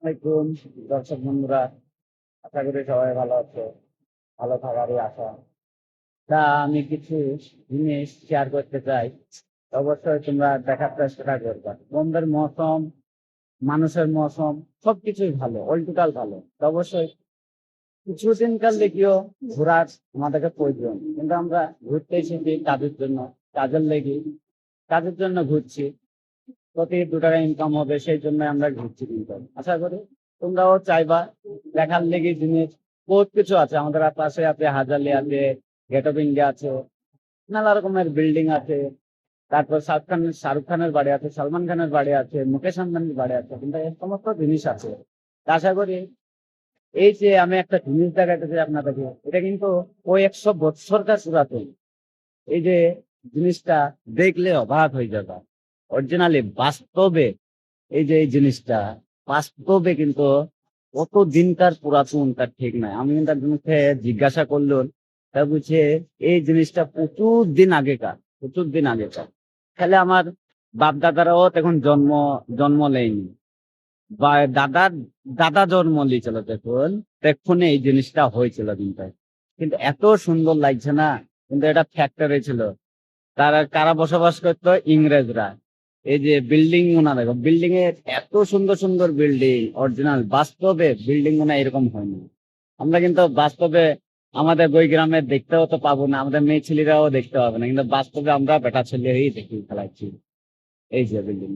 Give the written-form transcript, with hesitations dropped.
আসসালামাইকুম দর্শক বন্ধুরা, আশা করি সবাই ভালো আছো। ভালো থাকারই আশা। তা আমি কিছু জিনিস শেয়ার করতে চাই, অবশ্যই তোমরা দেখার চেষ্টা করবা। বন্ধের মৌসুম, মানুষের মৌসুম, সবকিছুই ভালো, অল টোটাল ভালো। তো অবশ্যই কিছু দিনকার লেগেও ঘোরার আমাদেরকে প্রয়োজন, কিন্তু আমরা ঘুরতে এসেছি কাজের জন্য। কাজের লেগে কাজের জন্য ঘুরছি। প্রতি 2 টাকা ইনকাম হবে, সেই জন্য আমরা ঘুরছি। কিন্তু আশা করি তোমরাও চাইবা। দেখার লেগে জিনিস বহুত কিছু আছে আমাদের পাশে, আছে হাজারলি, আছে গেট অফ ইন্ডিয়া, আছে নানা রকমের বিল্ডিং আছে। তারপর শাহরুখ খানের বাড়ি আছে, সালমান খানের বাড়ি আছে, মুকেশ আম্বানির বাড়ি আছে, কিন্তু এই সমস্ত জিনিস আছে। তা আশা করি এই যে আমি একটা জিনিস দেখাতে চাই আপনাদেরকে, এটা কিন্তু ওই 100 বছরকার পুরাতন। এই যে জিনিসটা দেখলে অবাক হয়ে যাবে। অরিজিনালি বাস্তবে এই যে এই জিনিসটা বাস্তবে কিন্তু কত দিনকার পুরাতন তার ঠিক নাই। আমি কিন্তু একজনকে জিজ্ঞাসা করলো, তা বুঝছে এই জিনিসটা প্রচুর দিন আগেকার। তাহলে আমার বাপ দাদারাও তখন জন্ম জন্ম নেয়নি, বা দাদার দাদা জন্ম নিয়েছিল তখন, তখন এই জিনিসটা হয়েছিল। কিন্তু কিন্তু এত সুন্দর লাগছে না। কিন্তু এটা ফ্যাক্টরি ছিল। তারা কারা বসবাস করতো? ইংরেজরা। এই যে বিল্ডিং গুনা দেখো, বিল্ডিং এর এত সুন্দর সুন্দর বিল্ডিং, অরিজিনাল বাস্তবে বিল্ডিং গুনা এরকম হয়নি। আমরা কিন্তু বাস্তবে আমাদের বই গ্রামে দেখতেও তো পাবো না, আমাদের মেয়ে ছেলেরাও দেখতে পাবে না, কিন্তু বাস্তবে আমরা বেটা ছেলে হয়েই দেখি খেলাচ্ছি এই যে বিল্ডিং।